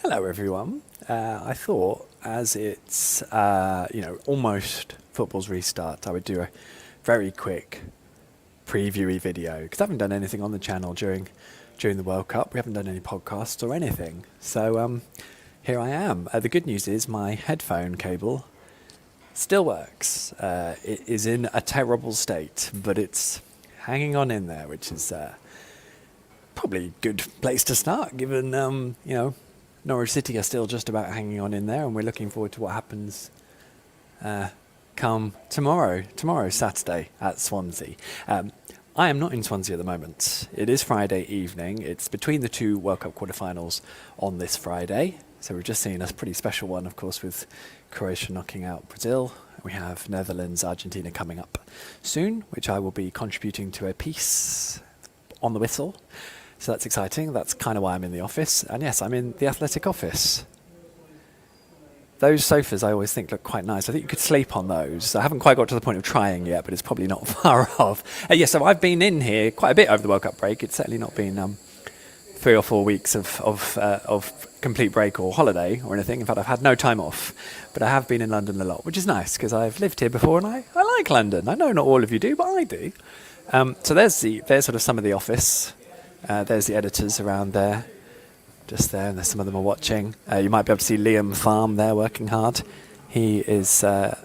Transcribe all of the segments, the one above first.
Hello everyone. I thought as it's almost football's restart, I would do a very quick previewy video because I haven't done anything on the channel during the World Cup. We haven't done any podcasts or anything. So here I am. The good news is my headphone cable still works. It is in a terrible state, but it's hanging on in there, which is probably a good place to start given Norwich City are still just about hanging on in there, and we're looking forward to what happens come tomorrow, Saturday, at Swansea. I am not in Swansea at the moment. It is Friday evening. It's between the two World Cup quarterfinals on this Friday. So we've just seen a pretty special one, of course, with Croatia knocking out Brazil. We have Netherlands, Argentina coming up soon, which I will be contributing to a piece on the whistle. So that's exciting. That's kind of why I'm in the office. And yes, I'm in the athletic office. Those sofas I always think look quite nice. I think you could sleep on those. I haven't quite got to the point of trying yet, but it's probably not far off. So I've been in here quite a bit over the World Cup break. It's certainly not been 3 or 4 weeks of complete break or holiday or anything. In fact, I've had no time off. But I have been in London a lot, which is nice because I've lived here before and I like London. I know not all of you do, but I do. So there's sort of some of the office. There's the editors around there, just there, and some of them are watching. You might be able to see Liam Farm there working hard. He is a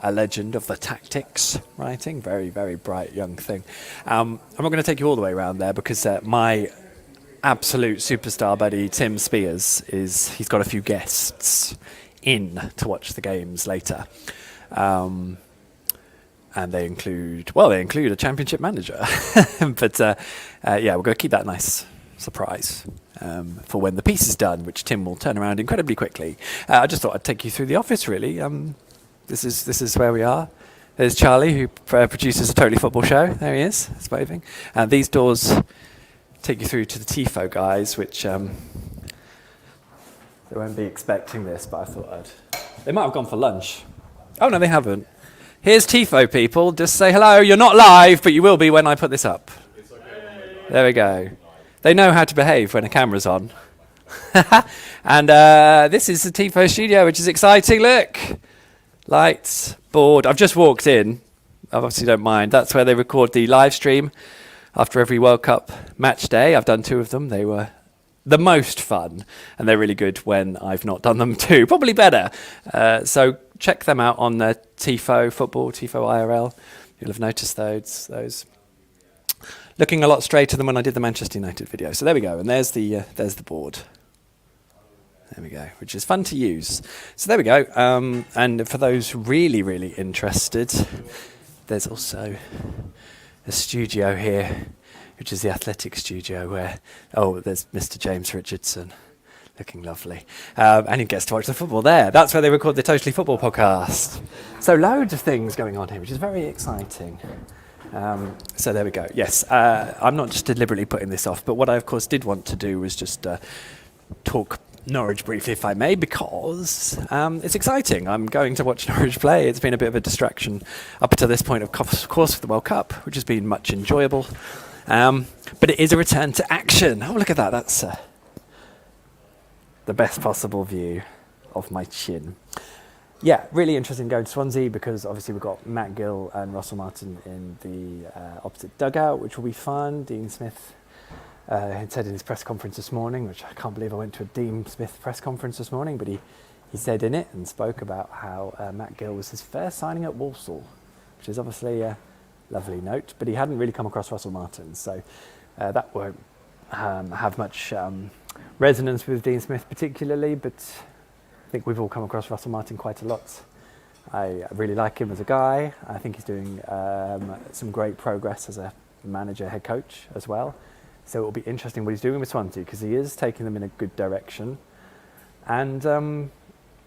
legend of the tactics writing, very, very bright young thing. I'm not going to take you all the way around there because my absolute superstar buddy Tim Spears he's got a few guests in to watch the games later. And they include a championship manager. But we're going to keep that nice surprise for when the piece is done, which Tim will turn around incredibly quickly. I just thought I'd take you through the office, really. This is where we are. There's Charlie, who produces a Totally Football show. There he is, he's waving. These doors take you through to the TIFO guys, which they won't be expecting this, but I thought they might have gone for lunch. Oh, no, they haven't. Here's TIFO, people. Just say hello. You're not live, but you will be when I put this up. It's okay. There we go. They know how to behave when a camera's on. And this is the TIFO studio, which is exciting. Look. Lights, board. I've just walked in. I obviously don't mind. That's where they record the live stream after every World Cup match day. I've done 2 of them. They were the most fun, and they're really good when I've not done them too. Probably better. So check them out on the TIFO Football, TIFO IRL. You'll have noticed those. Looking a lot straighter than when I did the Manchester United video. So there we go, and there's the board. There we go, which is fun to use. So there we go. And for those really, really interested, there's also a studio here, which is the athletic studio where, there's Mr. James Richardson, looking lovely. And he gets to watch the football there. That's where they record the Totally Football podcast. So loads of things going on here, which is very exciting. So there we go. Yes, I'm not just deliberately putting this off, but what I, of course, did want to do was just talk Norwich briefly, if I may, because it's exciting. I'm going to watch Norwich play. It's been a bit of a distraction up to this point, of course, with the World Cup, which has been much enjoyable. But it is a return to action. Oh, look at that. That's the best possible view of my chin. Yeah, really interesting going to Swansea because obviously we've got Matt Gill and Russell Martin in the opposite dugout, which will be fun. Dean Smith had said in his press conference this morning, which I can't believe I went to a Dean Smith press conference this morning, but he said in it and spoke about how Matt Gill was his first signing at Walsall, which is obviously a lovely note, but he hadn't really come across Russell Martin, so that won't have much resonance with Dean Smith particularly, but I think we've all come across Russell Martin quite a lot. I really like him as a guy. I think he's doing some great progress as a manager, head coach as well. So it will be interesting what he's doing with Swansea because he is taking them in a good direction. And,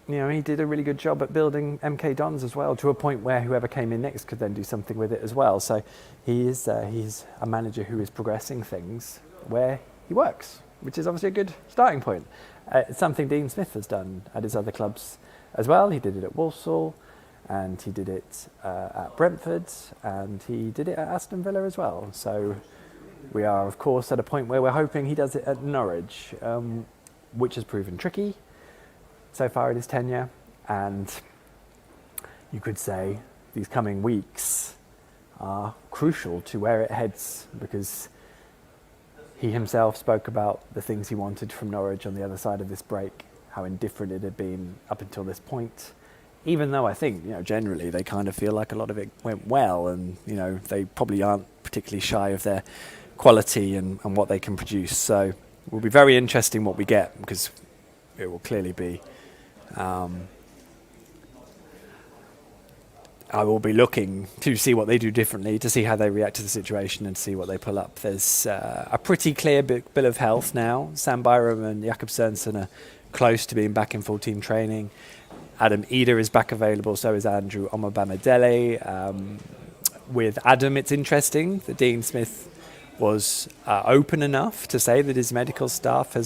he did a really good job at building MK Dons as well to a point where whoever came in next could then do something with it as well. So he's a manager who is progressing things where he works, which is obviously a good starting point. It's something Dean Smith has done at his other clubs as well. He did it at Walsall, and he did it at Brentford, and he did it at Aston Villa as well. So we are, of course, at a point where we're hoping he does it at Norwich. which has proven tricky so far in his tenure. And you could say these coming weeks are crucial to where it heads, because he himself spoke about the things he wanted from Norwich on the other side of this break, how indifferent it had been up until this point. Even though I think, generally they kind of feel like a lot of it went well, and, they probably aren't particularly shy of their quality and what they can produce. So it will be very interesting what we get, because it will clearly be... I will be looking to see what they do differently, to see how they react to the situation and see what they pull up. There's a pretty clear bill of health now. Sam Byram and Jakob Sørensen are close to being back in full team training. Adam Eder is back available, so is Andrew Omobamidele. With Adam, it's interesting that Dean Smith was open enough to say that his medical staff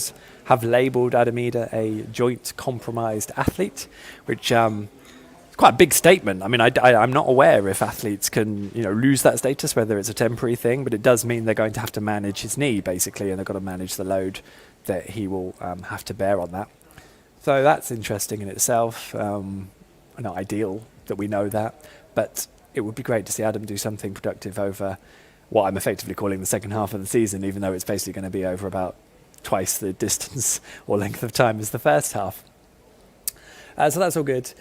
have labelled Adam Eder a joint compromised athlete, which... quite a big statement. I mean, I'm not aware if athletes can, lose that status, whether it's a temporary thing, but it does mean they're going to have to manage his knee, basically, and they've got to manage the load that he will have to bear on that. So that's interesting in itself. Not ideal that we know that, but it would be great to see Adam do something productive over what I'm effectively calling the second half of the season, even though it's basically going to be over about twice the distance or length of time as the first half. So that's all good.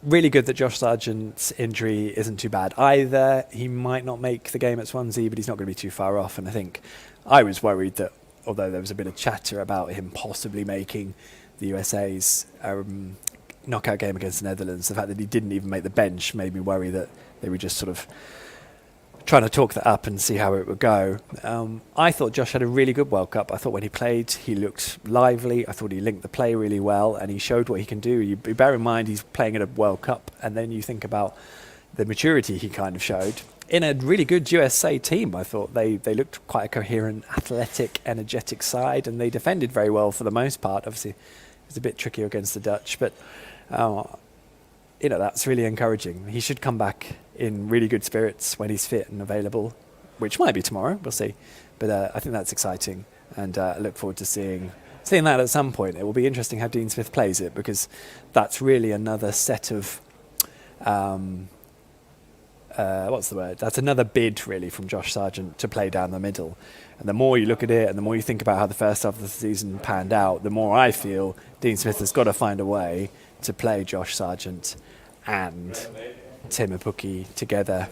Really good that Josh Sargent's injury isn't too bad either. He might not make the game at Swansea, but he's not going to be too far off. And I think I was worried that, although there was a bit of chatter about him possibly making the USA's knockout game against the Netherlands, the fact that he didn't even make the bench made me worry that they were just sort of trying to talk that up and see how it would go. I thought Josh had a really good World Cup. I thought when he played, he looked lively. I thought he linked the play really well, and he showed what he can do. You bear in mind he's playing at a World Cup, and then you think about the maturity he kind of showed. In a really good USA team, I thought they looked quite a coherent, athletic, energetic side, and they defended very well for the most part. Obviously, it was a bit trickier against the Dutch, but that's really encouraging. He should come back in really good spirits when he's fit and available, which might be tomorrow, we'll see. But I think that's exciting, and I look forward to seeing that at some point. It will be interesting how Dean Smith plays it, because that's really another set of... That's another bid, really, from Josh Sargent to play down the middle. And the more you look at it and the more you think about how the first half of the season panned out, the more I feel Dean Smith has got to find a way to play Josh Sargent and Tim Apuki together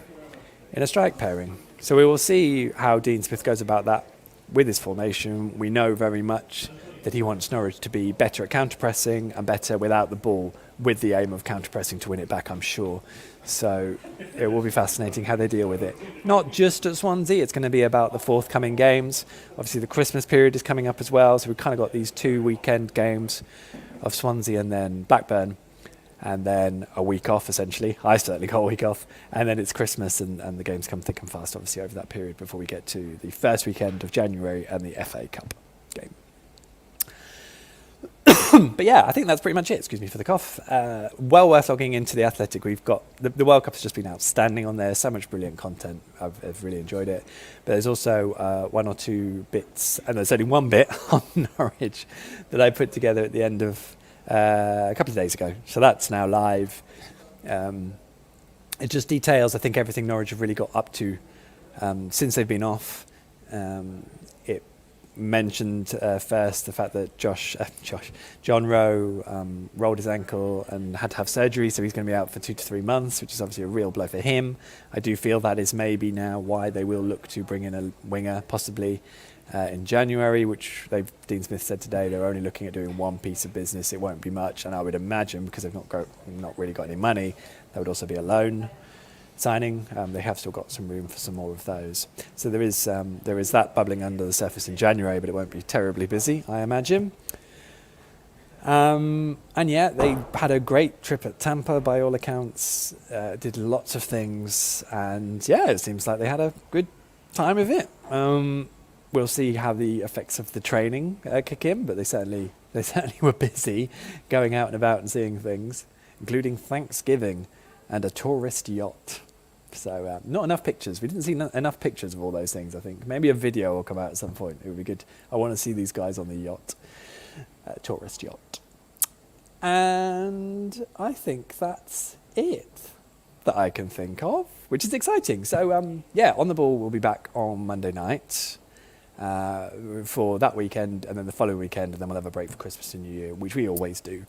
in a strike pairing. So we will see how Dean Smith goes about that with his formation. We know very much that he wants Norwich to be better at counter-pressing and better without the ball, with the aim of counter-pressing to win it back, I'm sure. So it will be fascinating how they deal with it. Not just at Swansea, it's going to be about the forthcoming games. Obviously the Christmas period is coming up as well, so we've kind of got these 2 weekend games of Swansea and then Blackburn, and then a week off, essentially. I certainly got a week off. And then it's Christmas, and the games come thick and fast, obviously, over that period before we get to the first weekend of January and the FA Cup game. But yeah, I think that's pretty much it. Excuse me for the cough. Well worth logging into The Athletic. We've got... The World Cup has just been outstanding on there. So much brilliant content. I've really enjoyed it. But there's also one or two bits, and there's only one bit on Norwich that I put together at the end of... a couple of days ago, so that's now live. It just details, I think, everything Norwich have really got up to since they've been off. It mentioned first the fact that John Rowe rolled his ankle and had to have surgery, so he's going to be out for 2 to 3 months, which is obviously a real blow for him. I do feel that is maybe now why they will look to bring in a winger, possibly in January, which Dean Smith said today they're only looking at doing one piece of business. It won't be much, and I would imagine, because they've not really got any money, there would also be a loan signing. They have still got some room for some more of those. So there is that bubbling under the surface in January, but it won't be terribly busy, I imagine. And yeah, they had a great trip at Tampa by all accounts, did lots of things, and yeah, it seems like they had a good time of it. We'll see how the effects of the training kick in, but they certainly were busy going out and about and seeing things, including Thanksgiving and a tourist yacht. So not enough pictures. We didn't see enough pictures of all those things, I think. Maybe a video will come out at some point. It would be good. I want to see these guys on the yacht. tourist yacht. And I think that's it that I can think of, which is exciting. So, On the Ball will be back on Monday night for that weekend, and then the following weekend, and then we'll have a break for Christmas and New Year, which we always do.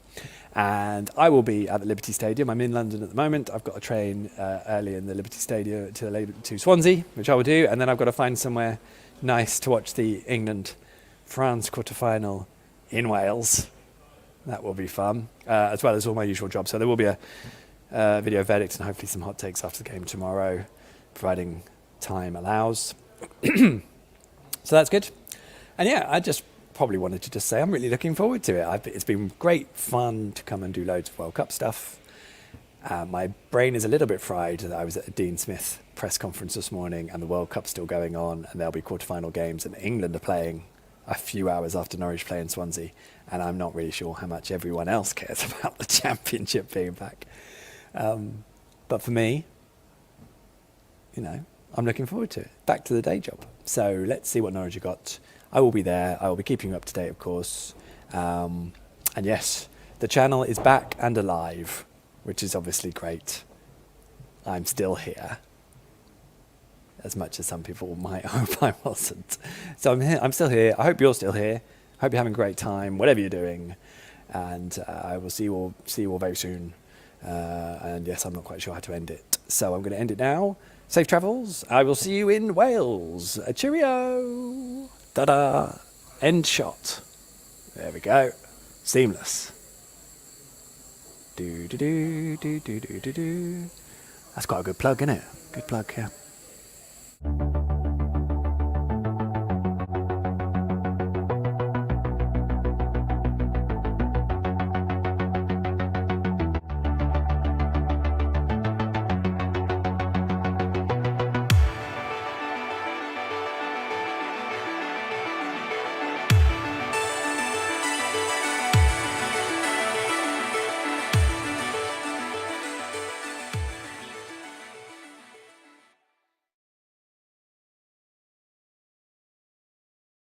And I will be at the Liberty Stadium. I'm in London at the moment. I've got a train early in the Liberty Stadium to Swansea, which I will do, and then I've got to find somewhere nice to watch the England-France quarter-final in Wales. That will be fun, as well as all my usual jobs. So there will be a video verdict and hopefully some hot takes after the game tomorrow, providing time allows. So that's good. And I just probably wanted to just say I'm really looking forward to it. It's been great fun to come and do loads of World Cup stuff. My brain is a little bit fried that I was at a Dean Smith press conference this morning and the World Cup's still going on and there'll be quarterfinal games and England are playing a few hours after Norwich play in Swansea, and I'm not really sure how much everyone else cares about the Championship being back. But for me, I'm looking forward to it. Back to the day job. So let's see what Norwich have got. I will be there. I will be keeping you up to date, of course. And yes, the channel is back and alive, which is obviously great. I'm still here, as much as some people might hope I wasn't. So I'm here. I'm still here. I hope you're still here. I hope you're having a great time, whatever you're doing. And I will see you all very soon. And yes, I'm not quite sure how to end it. So I'm going to end it now. Safe travels. I will see you in Wales. A cheerio. Ta-da. End shot. There we go. Seamless. Do-do-do, do-do-do-do-do. That's quite a good plug, isn't it? Good plug, yeah.